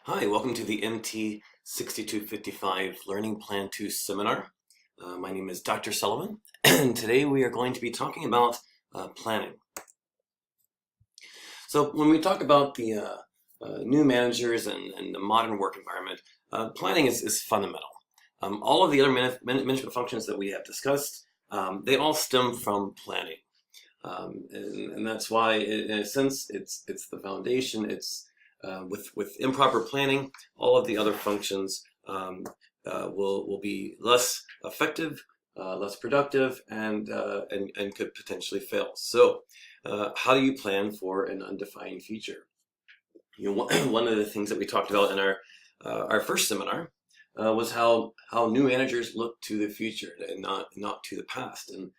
Hi, welcome to the MT6255 Learning Plan 2 seminar. My name is Dr. Sullivan, and today we are going to be talking about planning. So when we talk about the new managers and the modern work environment, planning is fundamental. All of the other management functions that we have discussed, they all stem from planning. And that's why, in a sense, it's the foundation. It's with improper planning, all of the other functions will be less effective, less productive, and could potentially fail. So, how do you plan for an undefined future? One of the things that we talked about in our first seminar was how new managers look to the future and not to the past, and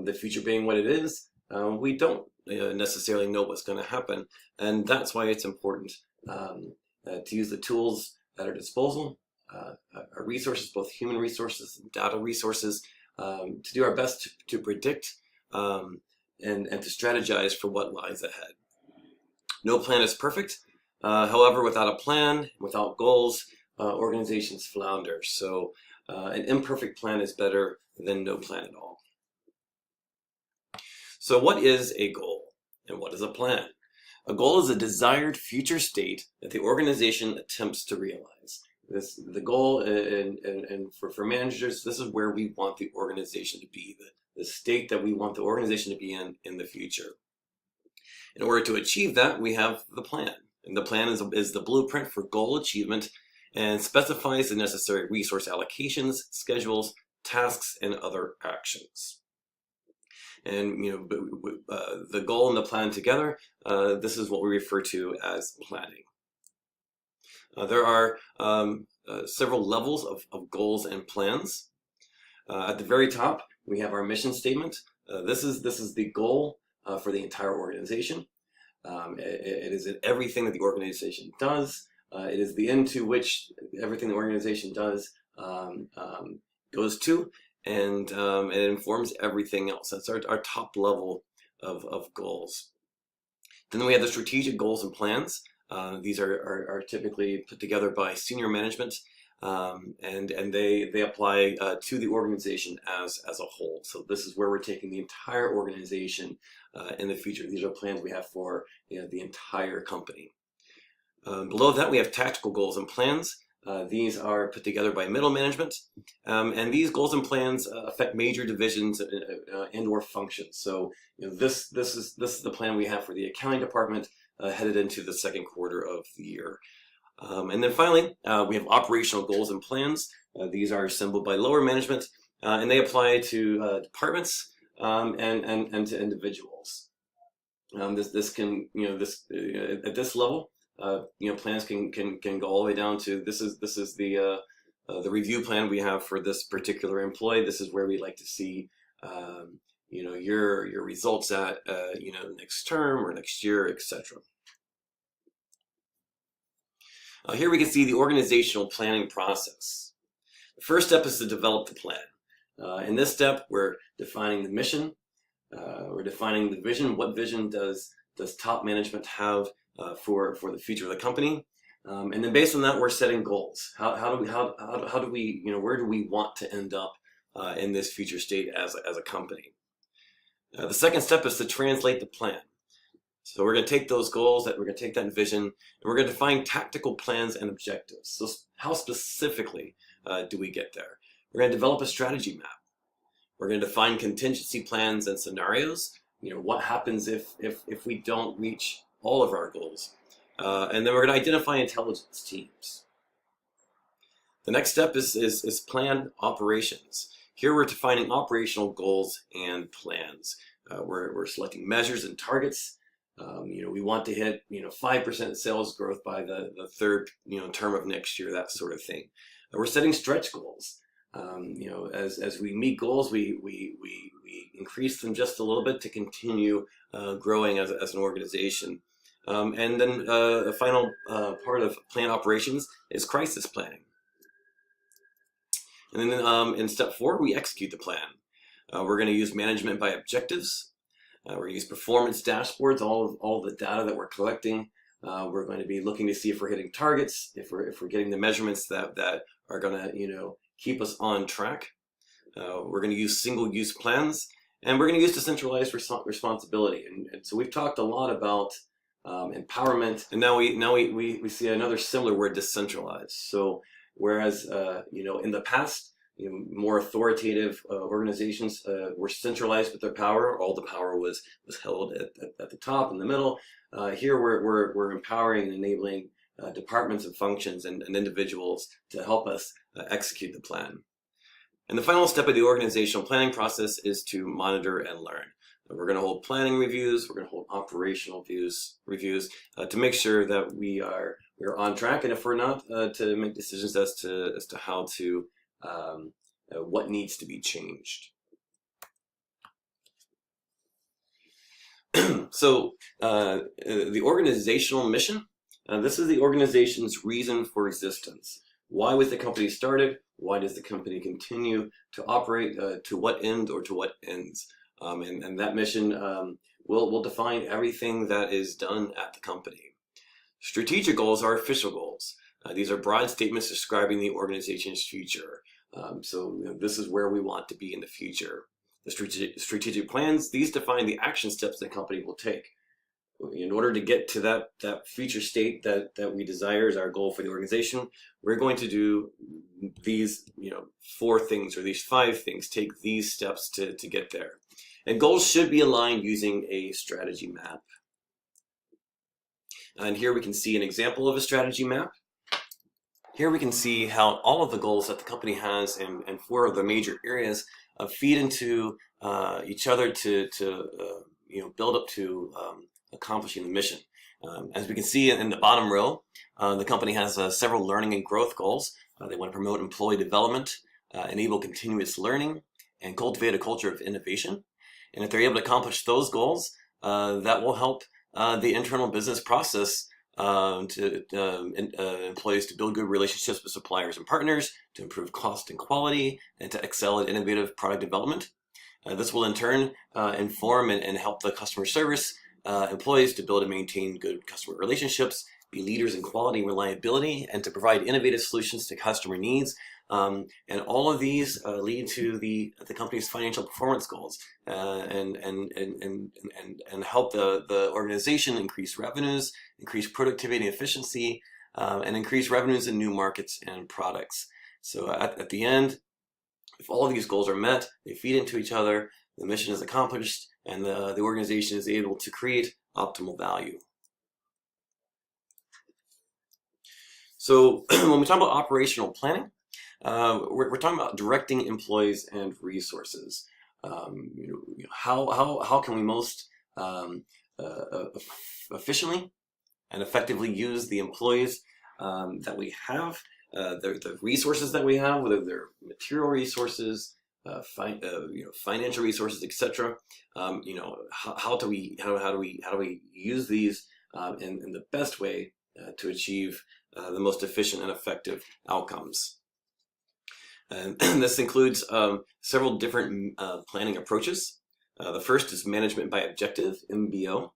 the future being what it is. We don't necessarily know what's going to happen, and that's why it's important to use the tools at our disposal, our resources, both human resources and data resources, to do our best to predict and to strategize for what lies ahead. No plan is perfect. However, without a plan, without goals, organizations flounder. So an imperfect plan is better than no plan at all. So what is a goal and what is a plan? A goal is a desired future state that the organization attempts to realize. The goal, and for managers, this is where we want the organization to be, the state that we want the organization to be in the future. In order to achieve that, we have the plan. And the plan is the blueprint for goal achievement and specifies the necessary resource allocations, schedules, tasks, and other actions. And the goal and the plan together, this is what we refer to as planning. There are several levels of goals and plans. At the very top, we have our mission statement. This is the goal for the entire organization. It is in everything that the organization does. It is the end to which everything the organization does goes to, and it informs everything else. That's our top level of goals. Then we have the strategic goals and plans. These are typically put together by senior management, and they apply to the organization as a whole. So this is where we're taking the entire organization in the future. These are plans we have for the entire company. Below that, we have tactical goals and plans. These are put together by middle management, and these goals and plans affect major divisions and/or functions. So, this is the plan we have for the accounting department headed into the second quarter of the year. And then finally, we have operational goals and plans. These are assembled by lower management, and they apply to departments and to individuals. This can at this level. Plans can go all the way down to this is the review plan we have for this particular employee. This is where we like to see your results at next term or next year, etc. Here we can see the organizational planning process. The first step is to develop the plan. In this step, we're defining the mission. We're defining the vision. What vision does top management have for the future of the company, and then based on that, we're setting goals. How do we where do we want to end up in this future state as a company? The second step is to translate the plan. So we're going to take those goals, we're going to take that vision, and we're going to define tactical plans and objectives. So how specifically do we get there? We're going to develop a strategy map. We're going to define contingency plans and scenarios. What happens if we don't reach all of our goals, and then we're going to identify intelligence teams. The next step is plan operations. Here we're defining operational goals and plans. We're selecting measures and targets. We want to hit 5% sales growth by the third term of next year, that sort of thing. We're setting stretch goals. As we meet goals, we increase them just a little bit to continue growing as an organization. And then the final part of plan operations is crisis planning. And then in step 4, we execute the plan. We're going to use management by objectives. We're going to use performance dashboards, all the data that we're collecting We're going to be looking to see if we're hitting targets, if we're getting the measurements that are going to keep us on track. We're going to use single-use plans, and we're going to use decentralized responsibility. And so we've talked a lot about empowerment, and now we see another similar word, decentralized. So whereas in the past, more authoritative organizations were centralized with their power. All the power was held at the top, in the middle. Here we're empowering and enabling departments and functions and individuals to help us execute the plan. And the final step of the organizational planning process is to monitor and learn. We're going to hold planning reviews. We're going to hold operational reviews to make sure that we're on track, and if we're not, to make decisions as to how to what needs to be changed. So the organizational mission. This is the organization's reason for existence. Why was the company started? Why does the company continue to operate? To what end or to what ends? And that mission will define everything that is done at the company. Strategic goals are official goals. These are broad statements describing the organization's future. So this is where we want to be in the future. The strategic plans, these define the action steps the company will take. In order to get to that future state that we desire as our goal for the organization, we're going to do these 4 things, or these 5 things, take these steps to get there. And goals should be aligned using a strategy map. And here we can see an example of a strategy map. Here we can see how all of the goals that the company has and 4 of the major areas feed into each other to build up to accomplishing the mission. As we can see in the bottom row, the company has several learning and growth goals. They want to promote employee development, enable continuous learning, and cultivate a culture of innovation. And if they're able to accomplish those goals, that will help the internal business process employees to build good relationships with suppliers and partners, to improve cost and quality, and to excel at innovative product development. This will in turn inform and help the customer service employees to build and maintain good customer relationships, be leaders in quality and reliability, and to provide innovative solutions to customer needs. And all of these lead to the company's financial performance goals and help the organization increase revenues, increase productivity and efficiency, and increase revenues in new markets and products. So at the end, if all of these goals are met, they feed into each other, the mission is accomplished, and the organization is able to create optimal value. So when we talk about operational planning, we're talking about directing employees and resources. How can we most efficiently and effectively use the employees that we have, the resources that we have, whether they're material resources, financial resources, etc. How do we use these in the best way to achieve the most efficient and effective outcomes? And this includes several different planning approaches. The first is management by objective, MBO.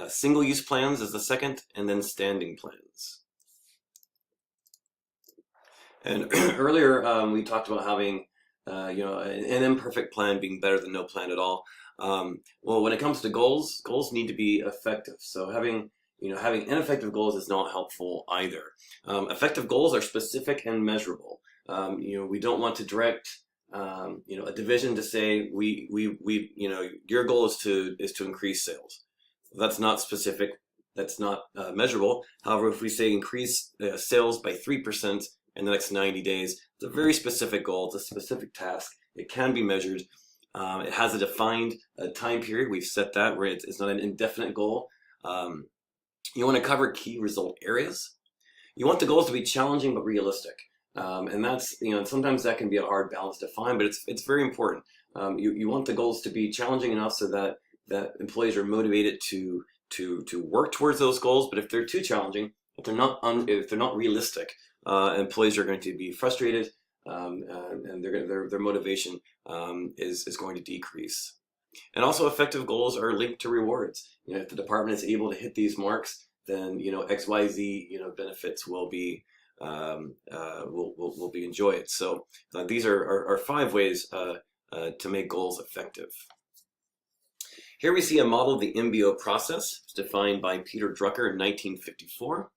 Single-use plans is the second, and then standing plans. And earlier we talked about having an imperfect plan being better than no plan at all. Well, when it comes to goals need to be effective. So having ineffective goals is not helpful either. Effective goals are specific and measurable. We don't want to direct a division to say your goal is to increase sales. That's not specific. That's not measurable. However, if we say increase sales by 3% in the next 90 days, it's a very specific goal. It's a specific task. It can be measured. It has a defined time period. We've set that where it's not an indefinite goal. You want to cover key result areas. You want the goals to be challenging but realistic. And that's, sometimes that can be a hard balance to find, but it's very important. You want the goals to be challenging enough so that employees are motivated to work towards those goals. But if they're too challenging, if they're not realistic, employees are going to be frustrated, and their motivation is going to decrease. And also, effective goals are linked to rewards. If the department is able to hit these marks, then XYZ benefits will be will be enjoyed. So these are 5 ways to make goals effective. Here we see a model of the MBO process. It's defined by Peter Drucker in 1954.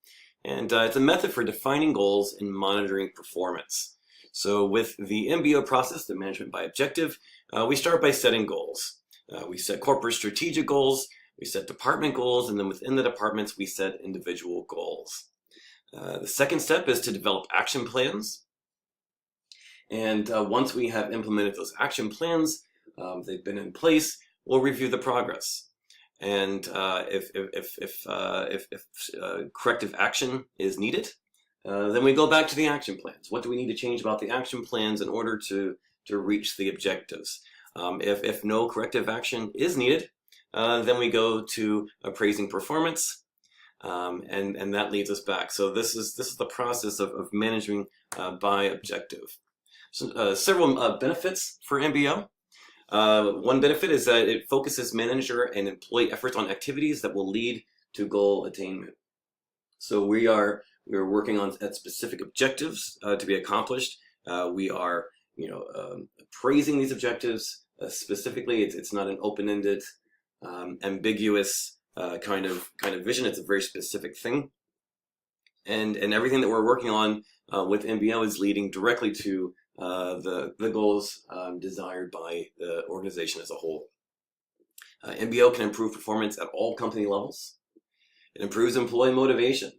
And it's a method for defining goals and monitoring performance. So with the MBO process, the management by objective, we start by setting goals. We set corporate strategic goals, we set department goals, and then within the departments, we set individual goals. The second step is to develop action plans. And once we have implemented those action plans, they've been in place, we'll review the progress. And if corrective action is needed, then we go back to the action plans. What do we need to change about the action plans in order to reach the objectives? If no corrective action is needed, then we go to appraising performance, and that leads us back. So this is the process of managing by objective. So, several benefits for MBO. One benefit is that it focuses manager and employee efforts on activities that will lead to goal attainment. So we are working on specific objectives to be accomplished. We are appraising these objectives specifically. It's not an open-ended, ambiguous kind of vision. It's a very specific thing, and everything that we're working on with MBO is leading directly to the goals desired by the organization as a whole. MBO can improve performance at all company levels. It improves employee motivation.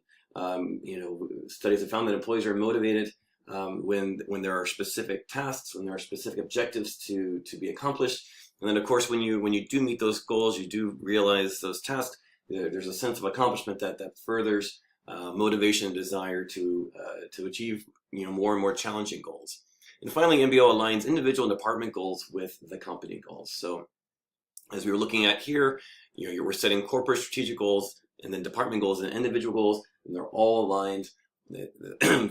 Studies have found that employees are motivated when there are specific tasks, when there are specific objectives to be accomplished. And then, of course, when you do meet those goals, you do realize those tasks. There's a sense of accomplishment that furthers motivation and desire to achieve more and more challenging goals. And finally, MBO aligns individual and department goals with the company goals. So as we were looking at here, we're setting corporate strategic goals and then department goals and individual goals, and they're all aligned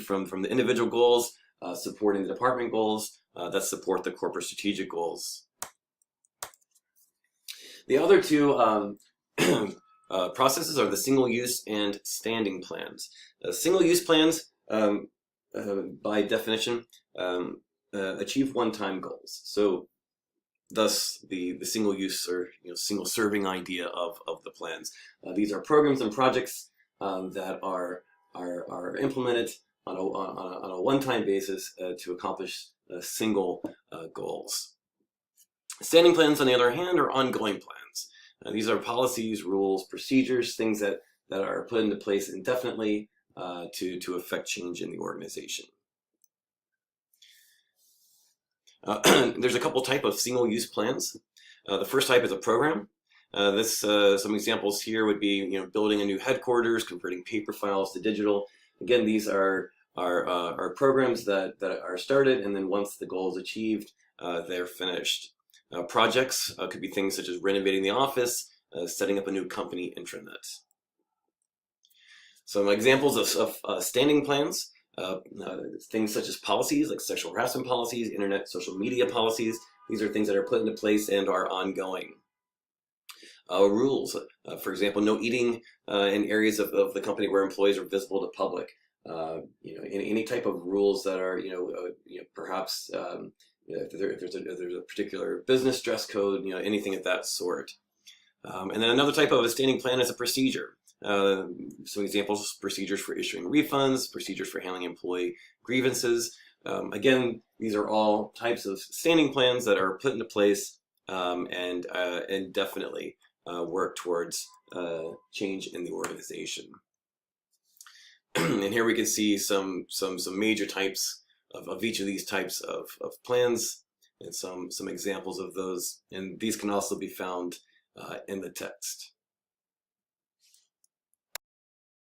from the individual goals supporting the department goals that support the corporate strategic goals. The other two processes are the single-use and standing plans. Single-use plans, by definition, achieve one-time goals. So thus the single-use or single-serving idea of the plans. These are programs and projects that are implemented on a one-time basis to accomplish single goals. Standing plans, on the other hand, are ongoing plans. These are policies, rules, procedures, things that are put into place indefinitely to affect change in the organization. There's a couple type of single-use plans. The first type is a program. Some examples here would be building a new headquarters, converting paper files to digital. Again, these are programs that are started, and then once the goal is achieved, they're finished. Projects could be things such as renovating the office, setting up a new company intranet. Some examples of standing plans, things such as policies like sexual harassment policies, internet social media policies. These are things that are put into place and are ongoing. Rules, for example, no eating in areas of the company where employees are visible to public. Any type of rules that are perhaps if there's a particular business dress code, anything of that sort. And then another type of a standing plan is a procedure. Some examples: procedures for issuing refunds, procedures for handling employee grievances. Again, these are all types of standing plans that are put into place and definitely work towards change in the organization. And here we can see some major types of each of these types of plans and some examples of those, and these can also be found in the text.